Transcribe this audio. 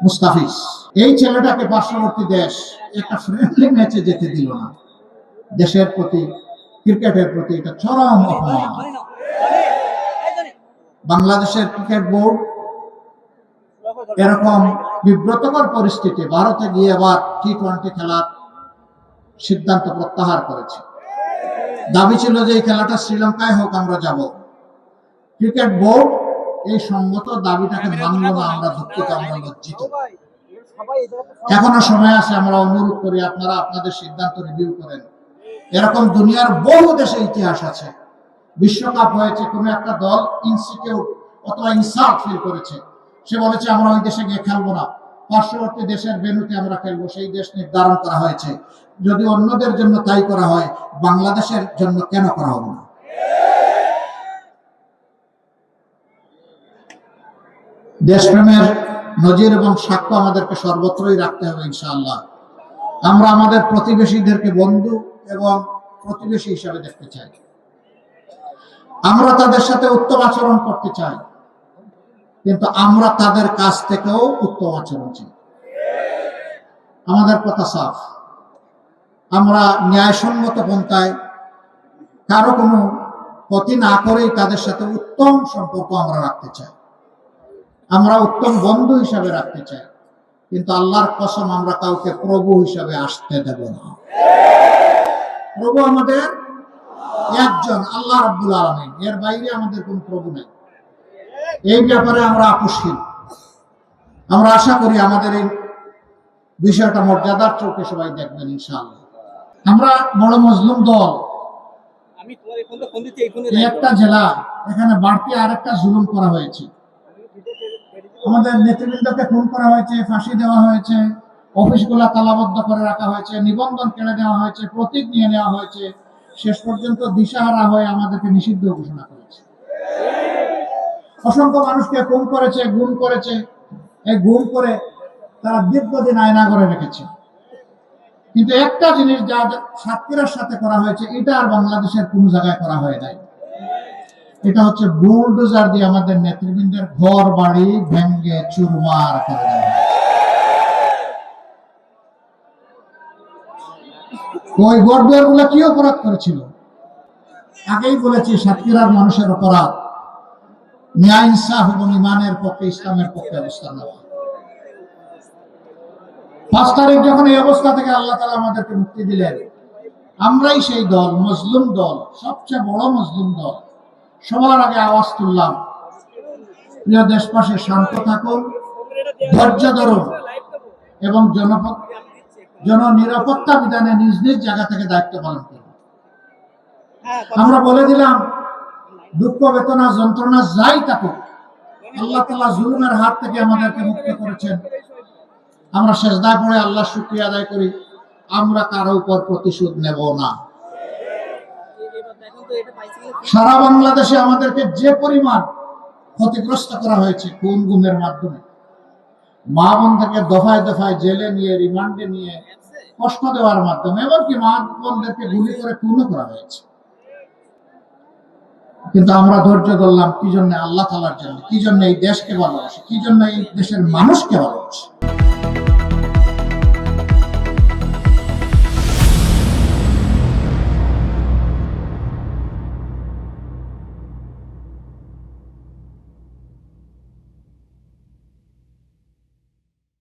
মুস্তাফিজ, এই ছেলেটাকে পার্শ্ববর্তী দেশ একটা ফ্রেন্ডলি ম্যাচে যেতে দিল না। দেশের প্রতি, ক্রিকেটের প্রতি এটা চরম অপমান। বাংলাদেশের ক্রিকেট বোর্ড এরকম বিব্রতকর পরিস্থিতি ভারতে গিয়ে আবার টি-20 খেলার সিদ্ধান্ত প্রত্যাহার করেছে। দাবি ছিল যে এই খেলাটা শ্রীলঙ্কায় হোক, আমরা যাব। ক্রিকেট বোর্ড এই সঙ্গত দাবিটাকে মানল না। আমরা দুঃখিত, আমরা লজ্জিত। এখনো সময় আছে, আমরা অনুরোধ করি আপনারা আপনাদের সিদ্ধান্ত রিভিউ করেন। এরকম দুনিয়ার বহু দেশে ইতিহাস আছে, বিশ্বকাপ হয়েছে, কোন একটা দল ইনসিকিউর অথবা ইনসাল্ট ফিল করেছে, সে বলেছে আমরা ওই দেশে গিয়ে খেলবো না, পার্শ্ববর্তী দেশের ভেন্যুতে আমরা খেলবো। সেই দেশ নির্ধারণ করা হয়েছে। যদি অন্যদের জন্য তাই করা হয়, বাংলাদেশের জন্য কেন করা হবে না? দেশপ্রেমের নজির এবং সাক্ষ্য আমাদেরকে সর্বত্রই রাখতে হবে ইনশাআল্লাহ। আমরা আমাদের প্রতিবেশীদেরকে বন্ধু এবং প্রতিবেশী হিসাবে দেখতে চাই। আমরা তাদের সাথে উত্তম আচরণ করতে চাই, কিন্তু আমরা তাদের কাছ থেকেও উত্তম আচরণ চাই। আমাদের কথা সাফ, আমরা ন্যায়সঙ্গত পন্থায় কারো কোনো ক্ষতি না করেই তাদের সাথে উত্তম সম্পর্ক আমরা রাখতে চাই, আমরা উত্তম বন্ধু হিসাবে রাখতে চাই। কিন্তু আল্লাহর কসম, আমরা কাউকে প্রভু হিসাবে আসতে দেব না। প্রভু আমাদের একজন, আল্লাহ রাব্বুল আলামিন, এর বাইরে আমাদের কোন প্রভু নেই। এই ব্যাপারে আমরা আপোষহীন। আমরা আশা করি আমাদের এই বিষয়টা মর্যাদার চোখে সবাই দেখবেন ইনশাআল্লাহ। আমরা বড় মজলুম দল। একটা জেলা, এখানে বাড়তি আরেকটা জুলুম করা হয়েছে। আমাদের নেতৃবৃন্দকে খুন করা হয়েছে, ফাঁসি দেওয়া হয়েছে, অফিসগুলা তালাবদ্ধ করে রাখা হয়েছে, নিবন্ধন কেড়ে দেওয়া হয়েছে, প্রতীক নিয়ে নেওয়া হয়েছে, শেষ পর্যন্ত দিশাহারা হয়ে আমাদেরকে নিষিদ্ধ ঘোষণা করেছে। অসংখ্য মানুষকে খুন করেছে, গুম করেছে। এই গুম করে তারা দীর্ঘদিন আয়না করে রেখেছে। কিন্তু একটা জিনিস যা সাতক্ষীরার সাথে করা হয়েছে, এটা আর বাংলাদেশের কোন জায়গায় করা হয় নাই। এটা হচ্ছে বুলডোজার দিয়ে আমাদের নেতৃবৃন্দের ঘর বাড়ি ভেঙ্গে চুরমার করে দেওয়া হয়েছে। ওই ঘরদুয়ার গুলা কি অপরাধ করেছিল? আগেই বলেছি, সাতক্ষীরার মানুষের অপরাধ ন্যায় ইনসাফ এবং ইমানের পক্ষে, ইসলামের পক্ষে অবস্থান নেওয়া। 5 তারিখ যখন এই অবস্থা থেকে আল্লাহ তাআলা আমাদেরকে মুক্তি দিলেন, আমরাই সেই দল, মজলুম দল, সবচেয়ে বড় মজলুম দল, সবার আগে আওয়াজ তুললাম, প্রিয় দেশবাসী শান্ত থাকুন, ধৈর্য ধরুন এবং জননিরাপত্তা বিধানে নিজ নিজ জায়গা থেকে দায়িত্ব পালন করুন। আমরা বলে দিলাম, দুঃখ বেদনা যন্ত্রণা যাই থাকুক, আল্লাহ তাআলা জুলুমের হাত থেকে আমাদেরকে মুক্ত করেছেন। আমরা সেজদায় পড়ে আল্লাহর শুকরিয়া আদায় করি। আমরা কারো উপর প্রতিশোধ নেব না। সারা বাংলাদেশে আমাদেরকে যে পরিমাণ ক্ষতিগ্রস্ত করা হয়েছে খুন গুমের মাধ্যমে, মা বোনদেরকে দফায় দফায় জেলে নিয়ে, রিমান্ডে নিয়ে কষ্ট দেওয়ার মাধ্যমে, এমনকি মা বোনদেরকে গুলি করে খুনও করা হয়েছে। কিন্তু আমরা ধৈর্য ধরলাম। কি জন্য? আল্লাহ তাআলার জন্য। কি জন্য? এই দেশকে ভালোবাসি। কি জন্য? এই দেশের মানুষকে ভালোবাসি।